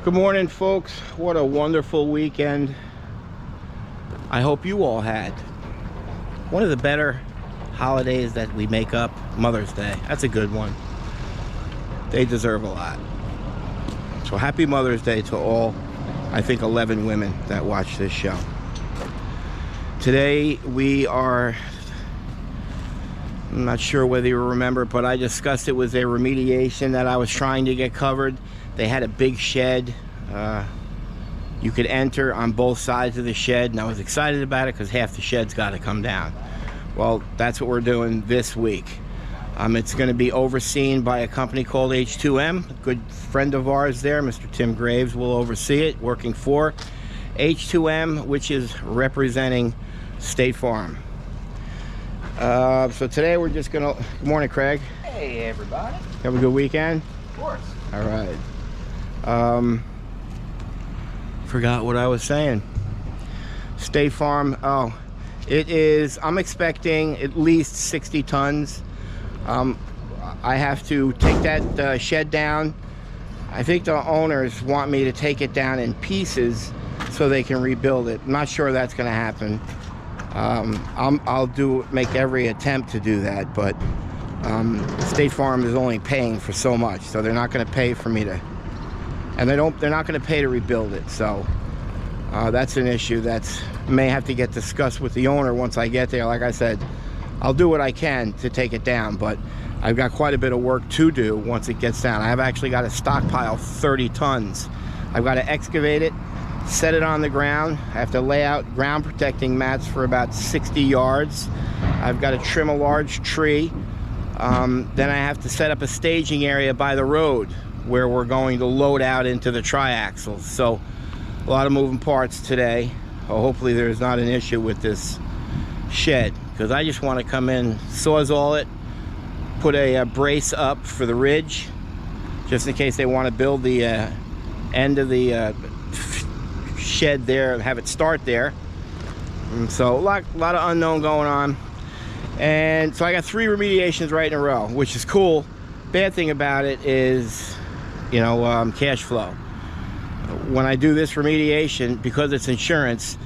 Good morning, folks. What a wonderful weekend I hope you all had. One of the better holidays that we make up, Mother's Day. That's a good one. They deserve a lot. So happy Mother's Day to all, I think 11 women that watch this show. Today we are, I'm not sure whether you remember, but I discussed it was a remediation that I was trying to get covered. They had a big shed. You could enter on both sides of the shed, and I was excited about it because half the shed's got to come down. Well, that's what we're doing this week. It's going to be overseen by a company called H2M. A good friend of ours there, Mr. Tim Graves, will oversee it, working for H2M, which is representing State Farm. So today we're just going to... Good morning, Craig. Hey, everybody. Have a good weekend? Of course. All right. Forgot what I was saying. State Farm. Oh, it is... I'm expecting at least 60 tons. I have to take that shed down. I think the owners want me to take it down in pieces so they can rebuild it. I'm not sure that's going to happen. I'll make every attempt to do that, but State Farm is only paying for so much, so they're not going to pay for me to, and they're not going to pay to rebuild it. So that's an issue that may have to get discussed with the owner once I get there. Like I said, I'll do what I can to take it down, but I've got quite a bit of work to do once it gets down. I've actually got to stockpile 30 tons. I've got to excavate it, set it on the ground. I have to lay out ground protecting mats for about 60 yards. I've got to trim a large tree. Then I have to set up a staging area by the road where we're going to load out into the triaxles. So a lot of moving parts today. Hopefully there's not an issue with this shed, because I just want to come in, sawzall it, put a brace up for the ridge, just in case they want to build the end of the shed there and have it start there. And so a lot of unknown going on. And so I got 3 remediations right in a row, which is cool. Bad thing about it is, you know, cash flow. When I do this remediation, because it's insurance,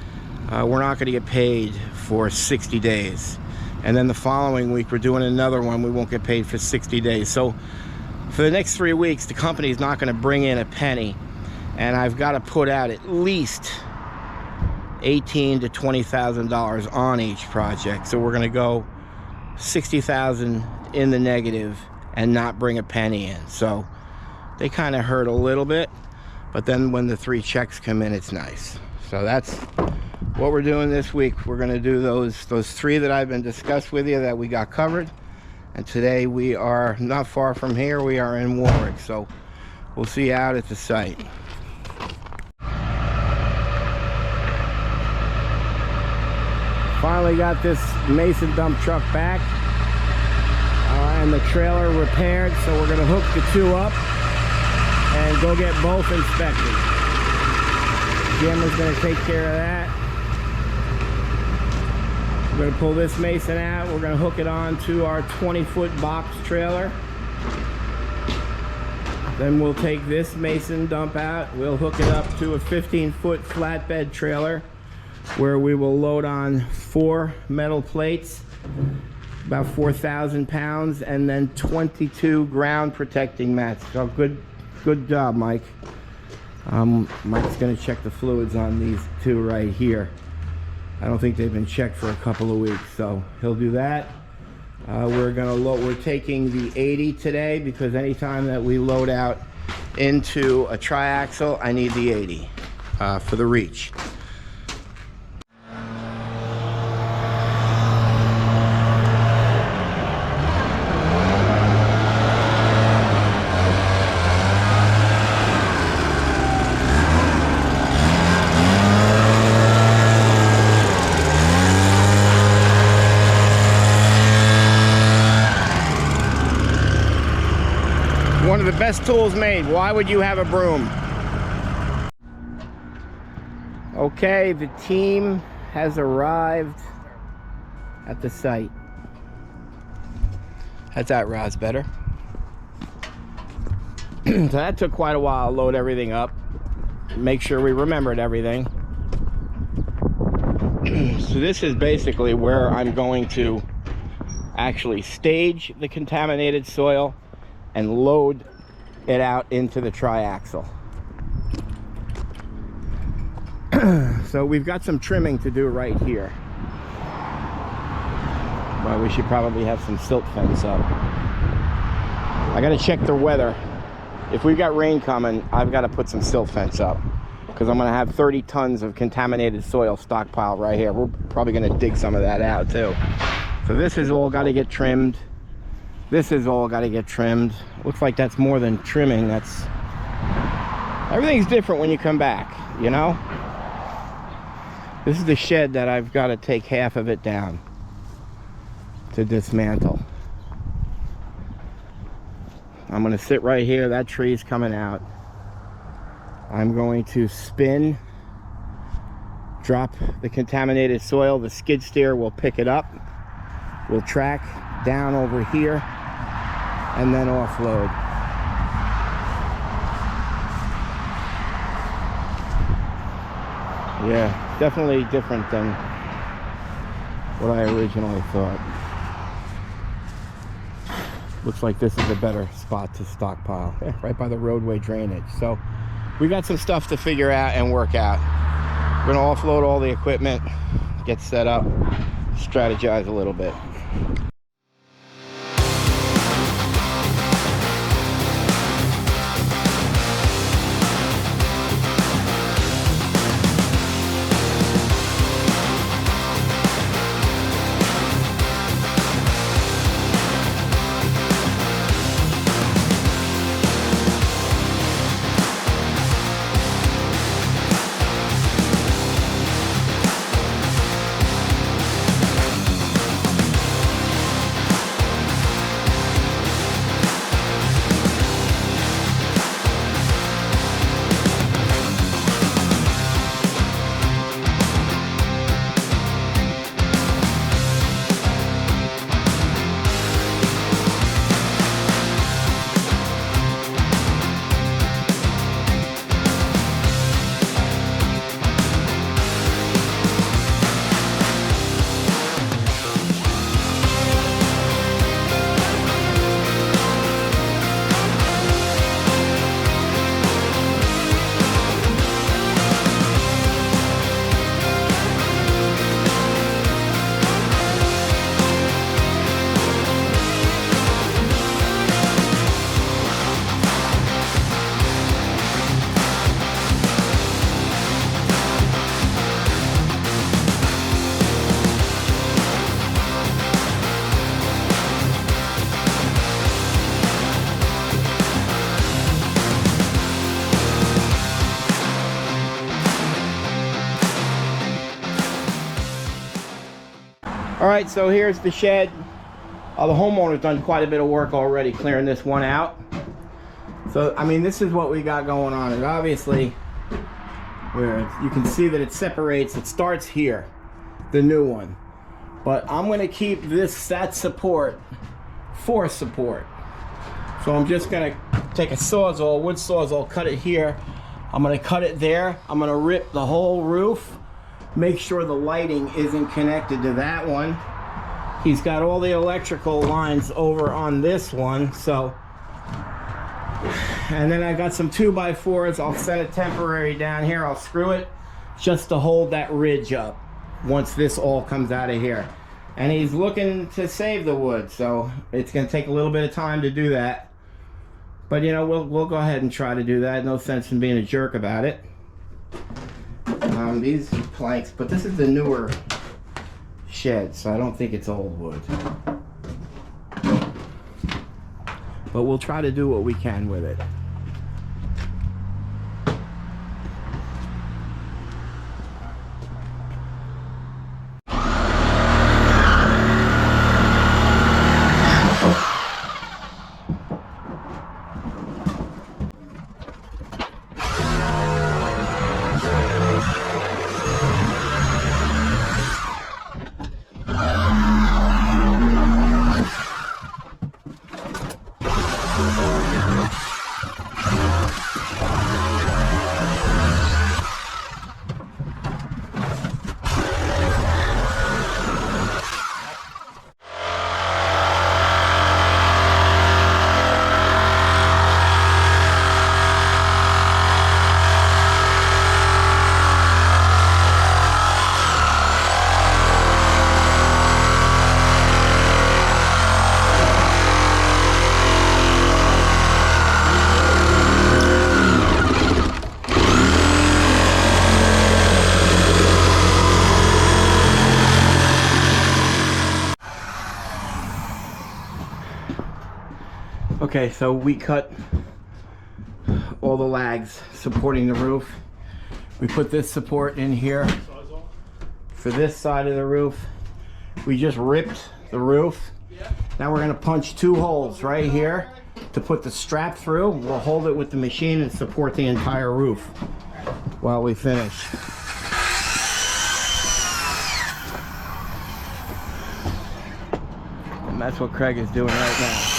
we're not going to get paid for 60 days. And then the following week, we're doing another one. We won't get paid for 60 days. So for the next 3 weeks, the company is not going to bring in a penny. And I've got to put out at least $18,000 to $20,000 on each project. So we're going to go $60,000 in the negative and not bring a penny in. So they kind of hurt a little bit, but then when the 3 checks come in, it's nice. So that's what we're doing this week. We're going to do those 3 that I've been discussed with you that we got covered. And today we are not far from here. We are in Warwick. So we'll see you out at the site. Finally got this mason dump truck back and the trailer repaired, so we're going to hook the 2 up and go get both inspected. Jim is going to take care of that. We're going to pull this mason out. We're going to hook it on to our 20-foot box trailer. Then we'll take this mason dump out. We'll hook it up to a 15-foot flatbed trailer, where we will load on 4 metal plates, about 4,000 pounds, and then 22 ground protecting mats. So good job, Mike. Mike's going to check the fluids on these 2 right here. I don't think they've been checked for a couple of weeks, so he'll do that. We're taking the 80 today, because anytime that we load out into a triaxle, I need the 80 for the reach. One of the best tools made. Why would you have a broom? Okay, the team has arrived at the site. How's that, Roz? Better? So that took quite a while to load everything up. Make sure we remembered everything. So this is basically where I'm going to actually stage the contaminated soil and load it out into the triaxle. So we've got some trimming to do right here. Well, we should probably have some silt fence up. I gotta check the weather. If we've got rain coming, I've got to put some silt fence up, because I'm gonna have 30 tons of contaminated soil stockpile right here. We're probably gonna dig some of that out too. So this has all got to get trimmed. This has all got to get trimmed. Looks like that's more than trimming. That's, everything's different when you come back, you know? This is the shed that I've got to take half of it down to dismantle. I'm going to sit right here. That tree's coming out. I'm going to spin, drop the contaminated soil. The skid steer will pick it up. We'll track down over here and then offload. Yeah, definitely different than what I originally thought. Looks like this is a better spot to stockpile. Yeah, right by the roadway drainage. So we got some stuff to figure out and work out. We're gonna offload all the equipment, get set up, strategize a little bit. All right, so here's the shed. The homeowner's done quite a bit of work already clearing this one out. So, I mean, this is what we got going on. And obviously, where you can see that it separates, it starts here, the new one. But I'm gonna keep that support for support. So I'm just gonna take a sawzall, wood sawzall, cut it here. I'm gonna cut it there. I'm gonna rip the whole roof. Make sure the lighting isn't connected to that one. He's got all the electrical lines over on this one, so. And then I got some 2x4s. I'll set it temporary down here. I'll screw it just to hold that ridge up once this all comes out of here. And he's looking to save the wood, so it's gonna take a little bit of time to do that. But you know, we'll go ahead and try to do that. No sense in being a jerk about it. These planks, but this is the newer shed, so I don't think it's old wood. But we'll try to do what we can with it. Okay, so we cut all the lags supporting the roof. We put this support in here for this side of the roof. We just ripped the roof. Now we're gonna punch 2 holes right here to put the strap through. We'll hold it with the machine and support the entire roof while we finish. And that's what Craig is doing right now.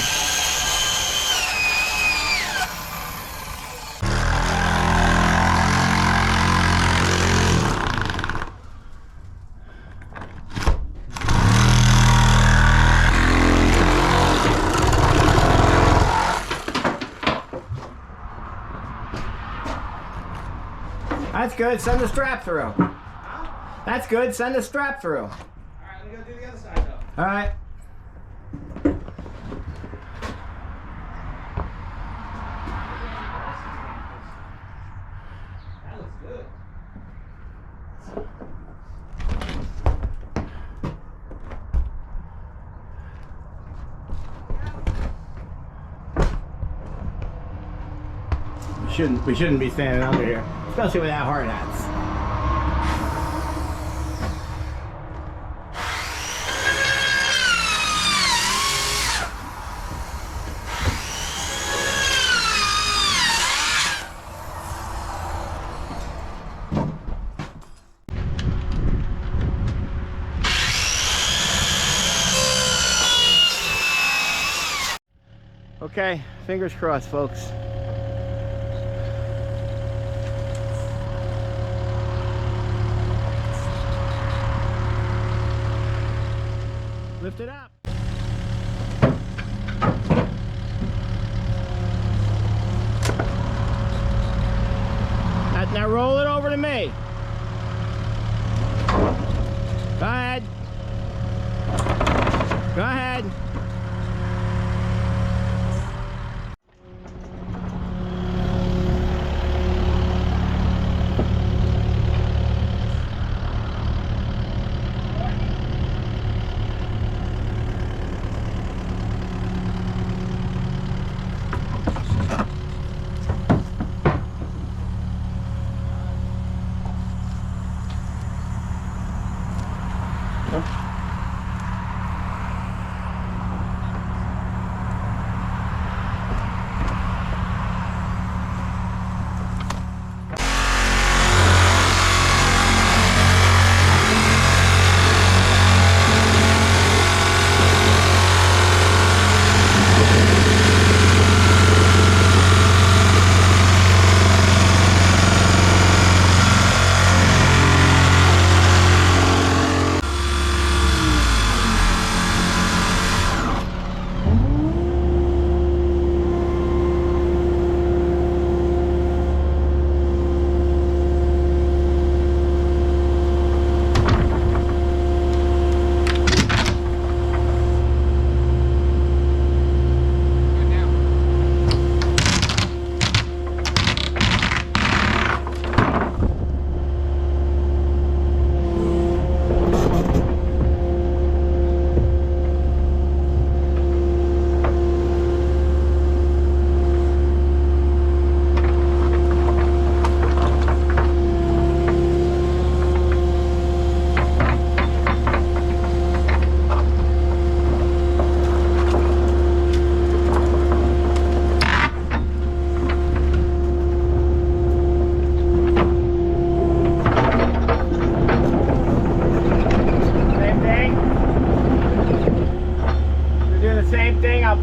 That's good. Send the strap through. That's good. Send the strap through. All right, let me go do the other side though. All right. That looks good. We shouldn't be standing under here, especially without hard hats. Okay, fingers crossed, folks. Lift it up. Now roll it over to me. Go ahead. Go ahead.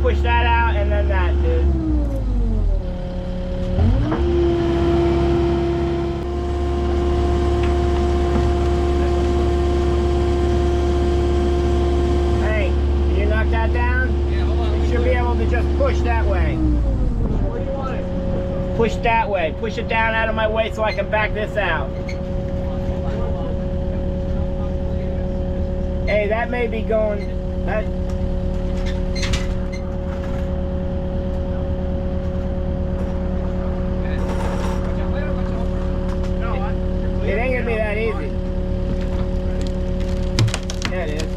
Push that out and then that, dude. Hey, can you knock that down? Yeah, hold on. You should be able to just push that way. Where do you want it? Push that way. Push it down out of my way so I can back this out. Hey, that may be going... It ain't gonna be that easy. Yeah, it is.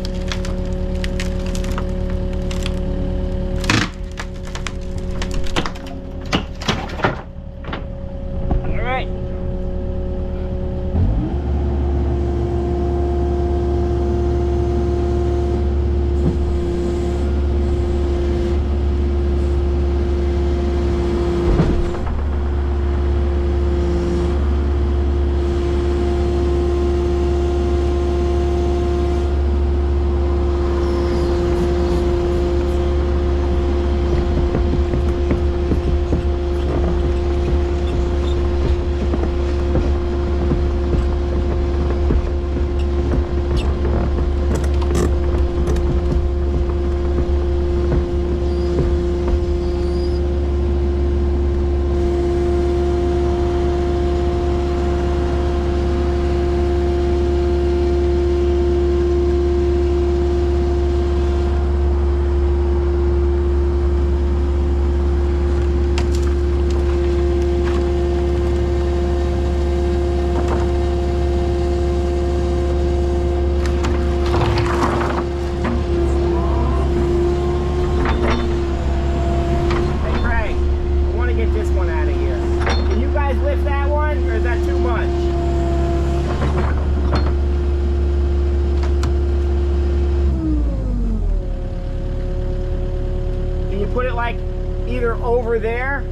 over there,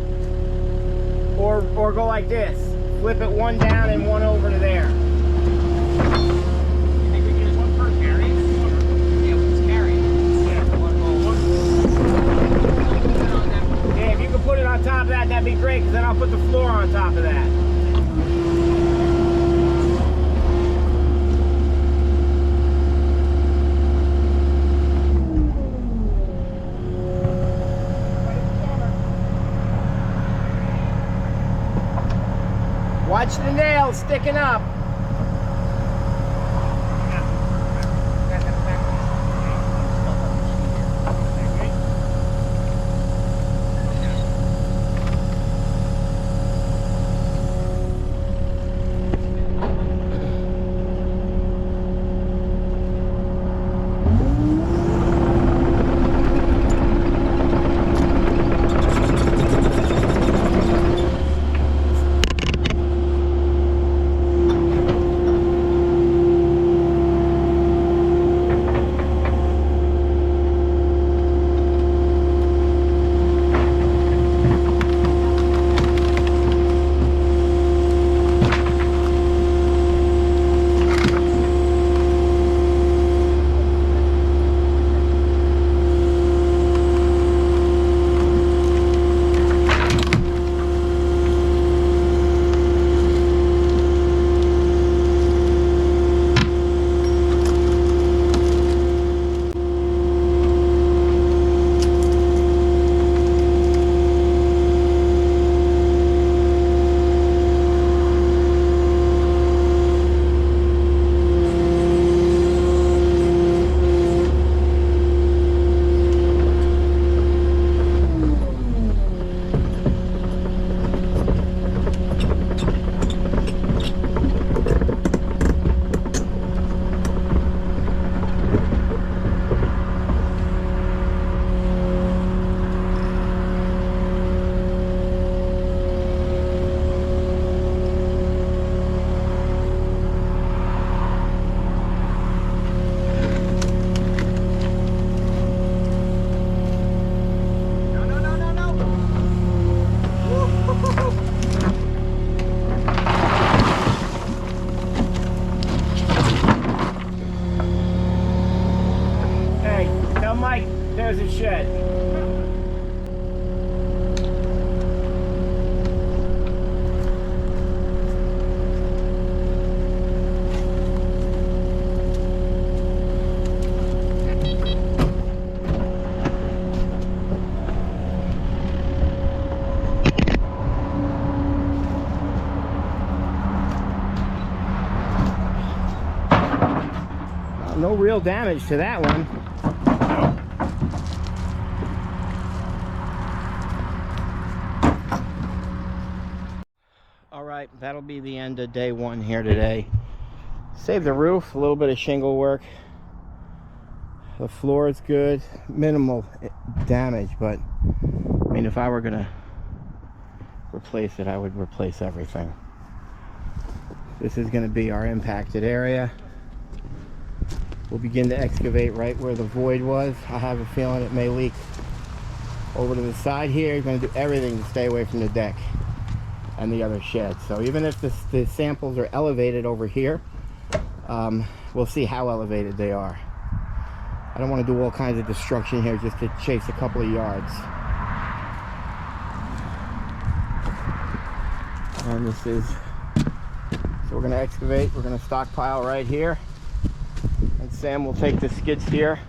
or go like this. Flip it one down and one over to there. You think we can use one per carry? Yeah, we'll just carry it. Yeah, Yeah, if you could put it on top of that, that'd be great, because then I'll put the floor on top of that. Watch the nails sticking up. There's a shed. No real damage to that one. Alright, that'll be the end of day one here today. Save the roof, a little bit of shingle work. The floor is good, minimal damage, but I mean, if I were gonna replace it, I would replace everything. This is gonna be our impacted area. We'll begin to excavate right where the void was. I have a feeling it may leak over to the side here. You're going to do everything to stay away from the deck and the other sheds. So even if the samples are elevated over here, we'll see how elevated they are. I don't want to do all kinds of destruction here just to chase a couple of yards. And this is, so we're going to excavate. We're going to stockpile right here. And Sam will take the skid steer.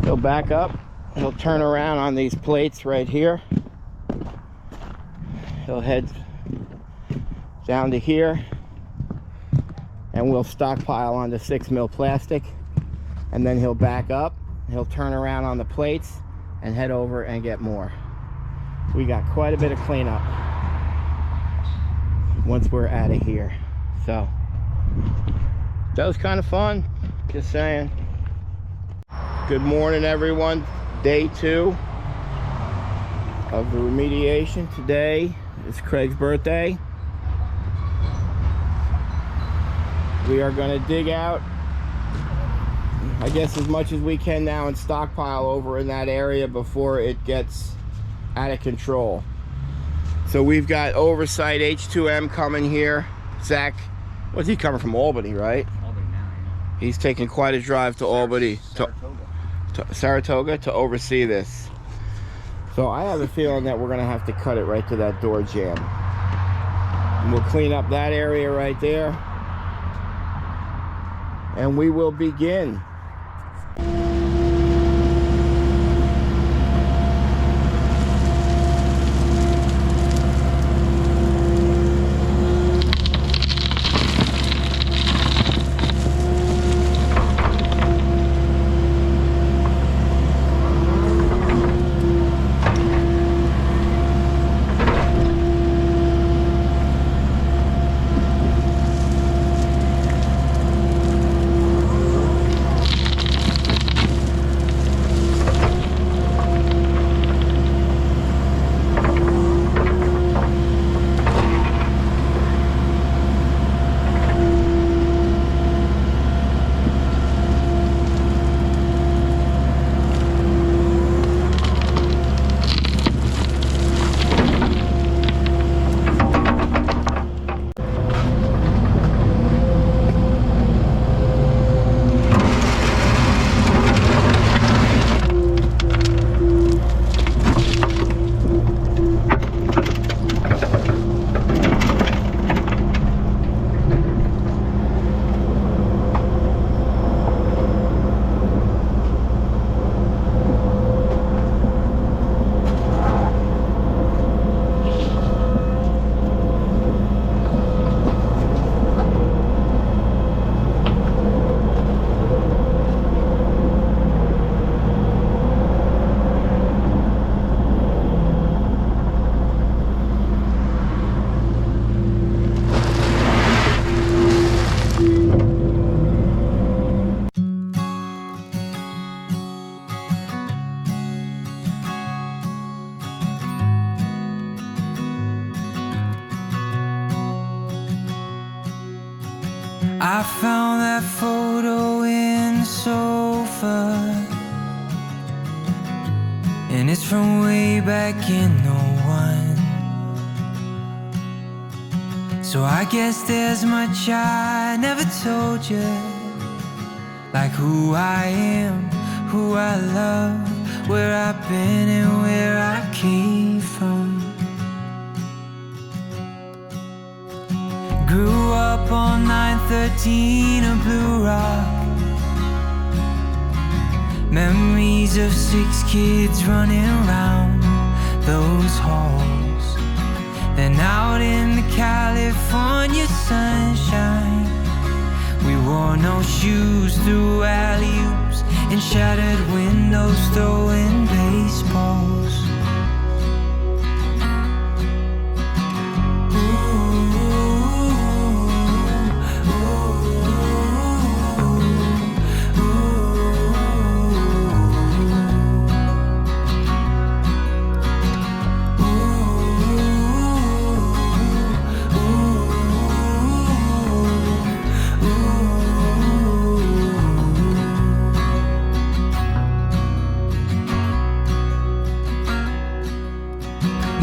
He'll back up. He'll turn around on these plates right here. He'll head down to here. And we'll stockpile on the 6mm plastic. And then he'll back up. He'll turn around on the plates and head over and get more. We got quite a bit of cleanup once we're out of here. So that was kind of fun, just saying. Good morning, everyone. Day 2 of the remediation. Today is Craig's birthday. We are going to dig out, I guess, as much as we can now and stockpile over in that area before it gets out of control. So we've got oversight H2M coming here. Zach, what's he coming from? Albany, right? Albany now, yeah. He's taking quite a drive to Albany, to Saratoga to oversee this. So I have a feeling that we're gonna have to cut it right to that door jamb. And we'll clean up that area right there. And we will begin. I found that photo in the sofa, and it's from way back in '01. So I guess there's much I never told you, like who I am, who I love, where I've been and where I came from. Grew up on 913 of Blue Rock. Memories of 6 kids running around those halls. Then out in the California sunshine, we wore no shoes through alley-oops and shattered windows throwing baseballs.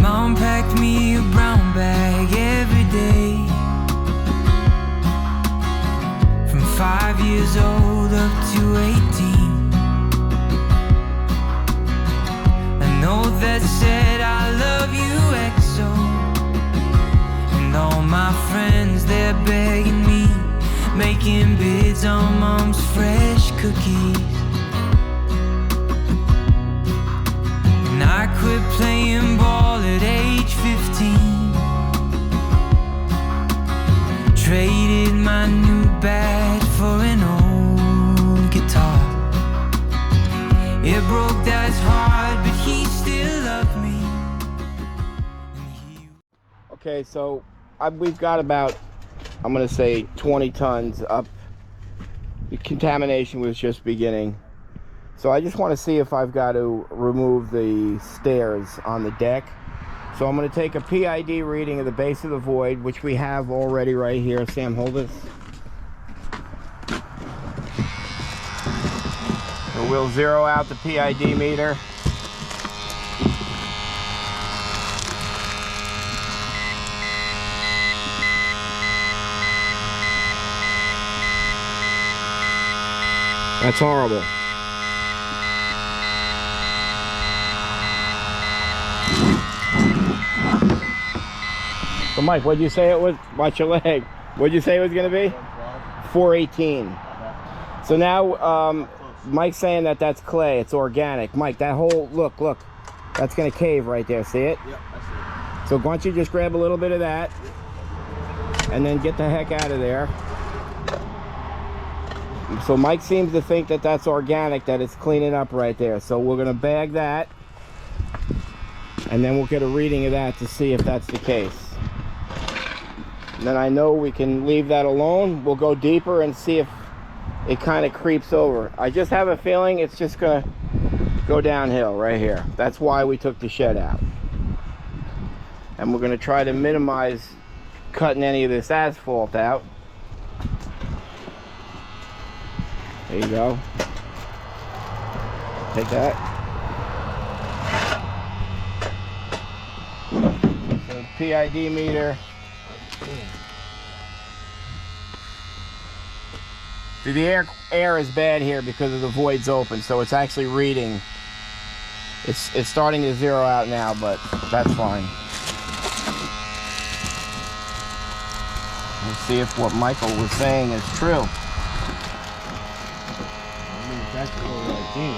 Mom packed me a brown bag every day, from 5 years old up to 18. A note that said I love you XO, and all my friends, they're begging me, making bids on Mom's fresh cookies. And I quit playing ball at age 15, traded my new bat for an old guitar. It broke Dad's heart, but he still loved me. Okay, so we've got about, I'm gonna say 20 tons up. The contamination was just beginning. So I just want to see if I've got to remove the stairs on the deck. So I'm going to take a PID reading of the base of the void, which we have already right here. Sam, hold this. So we'll zero out the PID meter. That's horrible. So Mike, what'd you say it was? Watch your leg. What'd you say it was gonna be? 418. So now Mike's saying that that's clay, it's organic. Mike, that whole, look, that's gonna cave right there, see it? Yep, I see it. So why don't you just grab a little bit of that and then get the heck out of there. So Mike seems to think that that's organic, that it's cleaning up right there. So we're gonna bag that and then we'll get a reading of that to see if that's the case. And then I know we can leave that alone. We'll go deeper and see if it kind of creeps over. I just have a feeling it's just gonna go downhill right here. That's why we took the shed out. And we're gonna try to minimize cutting any of this asphalt out. There you go. Take that. So PID meter. See, the air is bad here because of the void's open, so it's actually reading. It's starting to zero out now, but that's fine. Let's see if what Michael was saying is true. I mean, that's really what I think.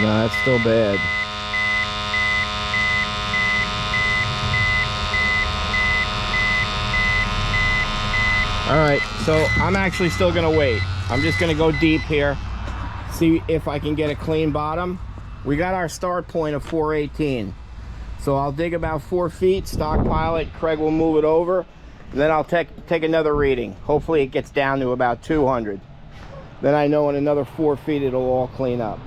No, that's still bad. All right, so I'm actually still gonna wait. I'm just gonna go deep here, see if I can get a clean bottom. We got our start point of 418. So I'll dig about 4 feet, stockpile it, Craig will move it over, and then I'll take another reading. Hopefully it gets down to about 200. Then I know in another 4 feet it'll all clean up.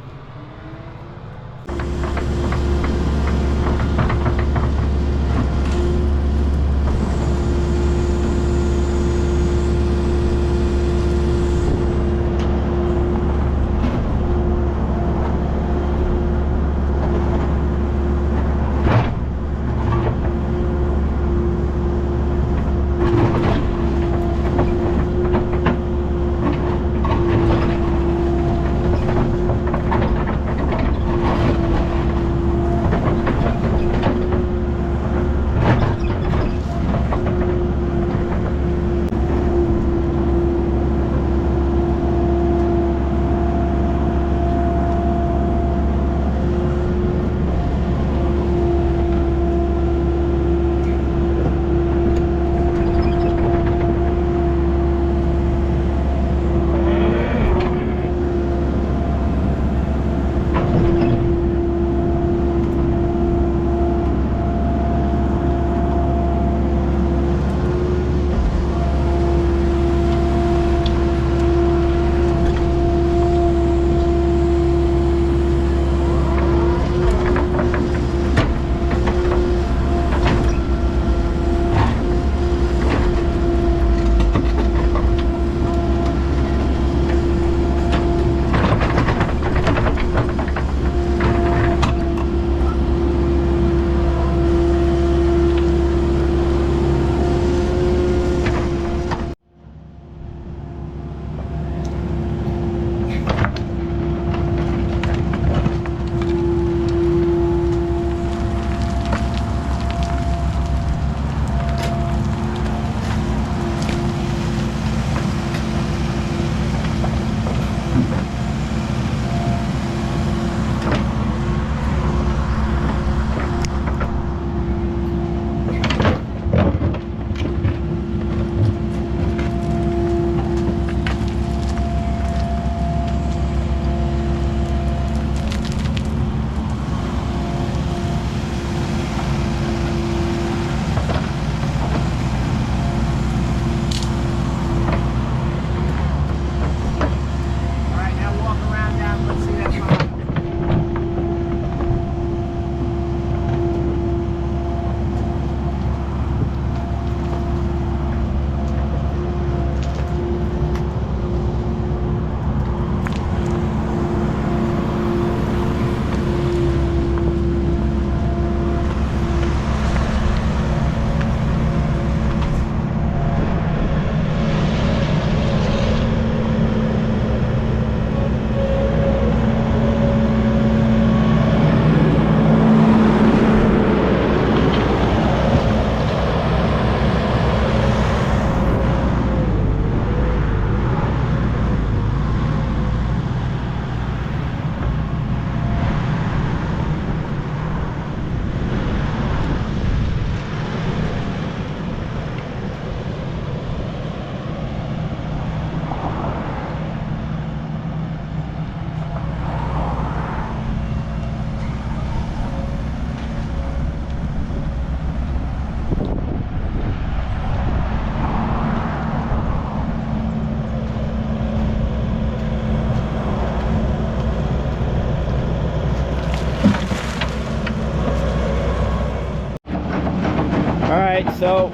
right, so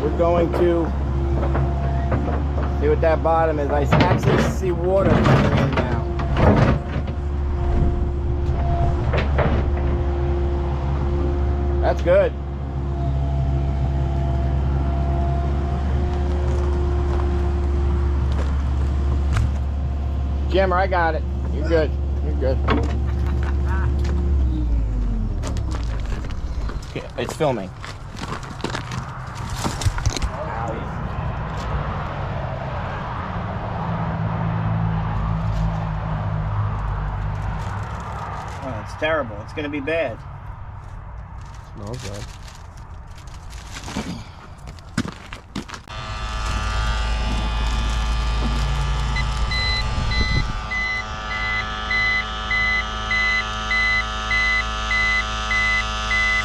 we're going to see what that bottom is. I actually see water coming in now. That's good. Jimmer, I got it. You're good. You're good. Okay, it's filming. Oh, it's terrible. It's going to be bad. Smells good.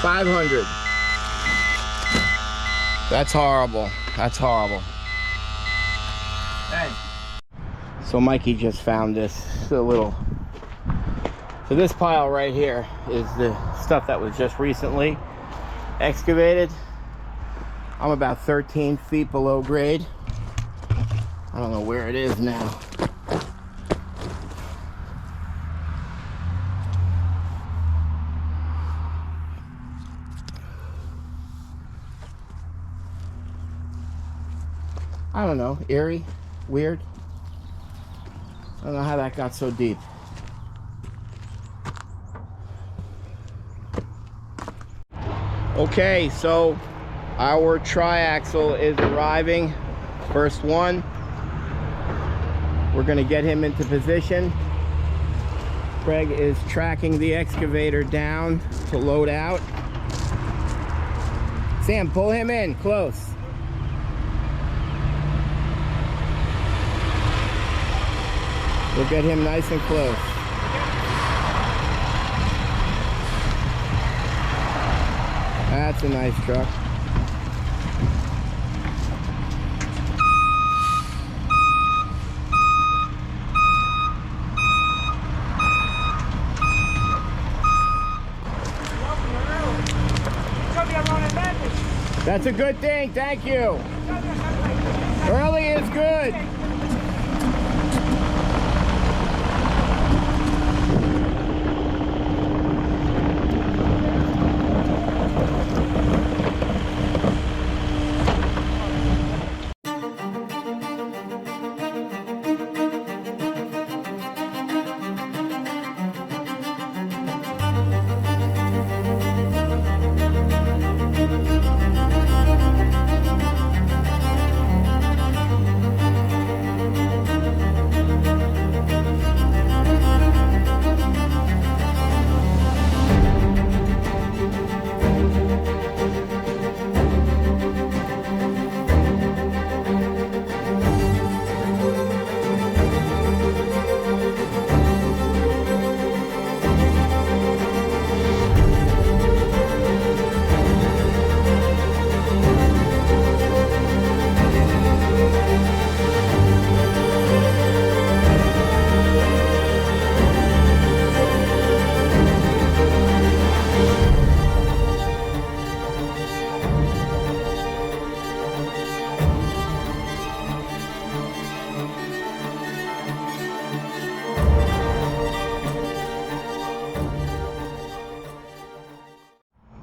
$500. That's horrible. That's horrible. Hey. So Mikey just found this little. So this pile right here is the stuff that was just recently excavated. I'm about 13 feet below grade. I don't know where it is now. I don't know, eerie, weird. I don't know how that got so deep. Okay, so our triaxle is arriving. First one. We're gonna get him into position. Craig is tracking the excavator down to load out. Sam, pull him in close. We'll get him nice and close. That's a nice truck. That's a good thing, thank you. Early is good.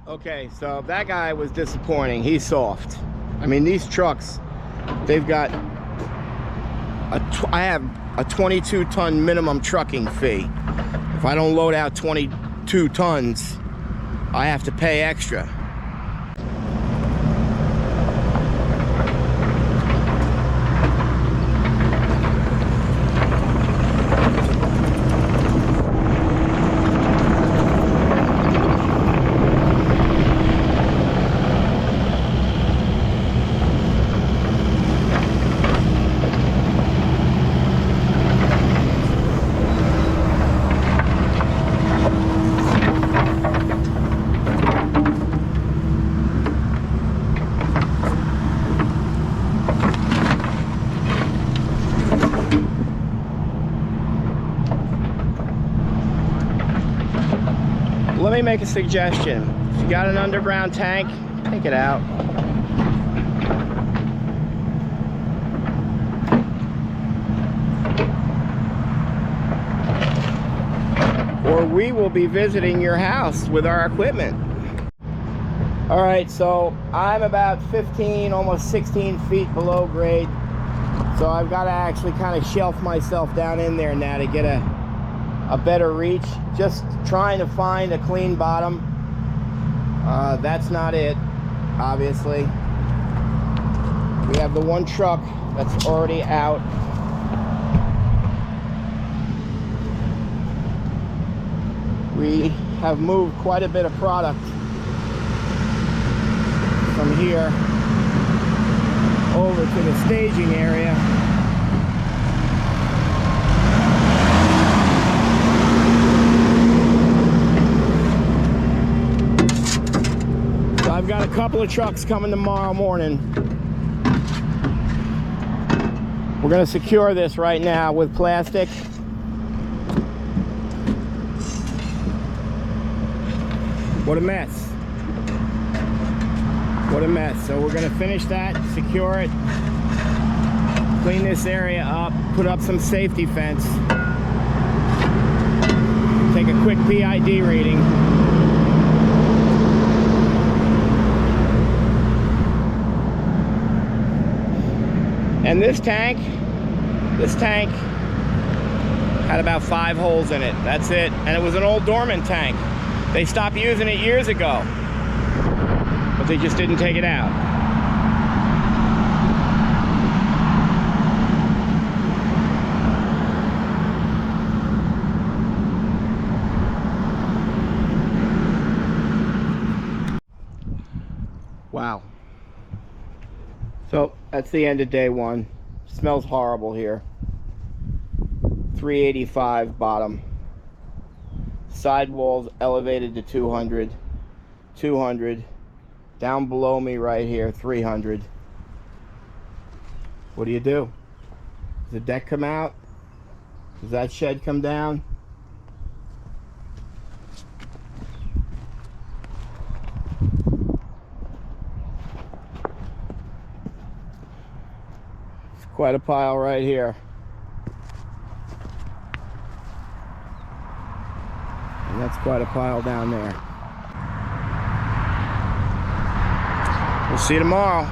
Okay, so that guy was disappointing. He's soft. I mean, these trucks, they've got I have a 22-ton minimum trucking fee. If I don't load out 22 tons, I have to pay extra. me make a suggestion. If you got an underground tank, take it out. Or we will be visiting your house with our equipment. All right, so I'm about 15, almost 16 feet below grade. So I've got to actually kind of shelf myself down in there now to get a better reach. Just trying to find a clean bottom. That's not it, obviously. We have the one truck that's already out. We have moved quite a bit of product from here over to the staging area. So I've got a couple of trucks coming tomorrow morning. We're going to secure this right now with plastic. What a mess. What a mess. So we're gonna finish that, secure it, clean this area up, put up some safety fence, take a quick PID reading. And this tank had about 5 holes in it. That's it. And it was an old dormant tank. They stopped using it years ago, but they just didn't take it out. Wow. So that's the end of day one. Smells horrible here. 385 bottom. Sidewalls elevated to 200, 200, down below me right here, 300. What do you do? Does the deck come out? Does that shed come down? It's quite a pile right here. That's quite a pile down there. We'll see you tomorrow.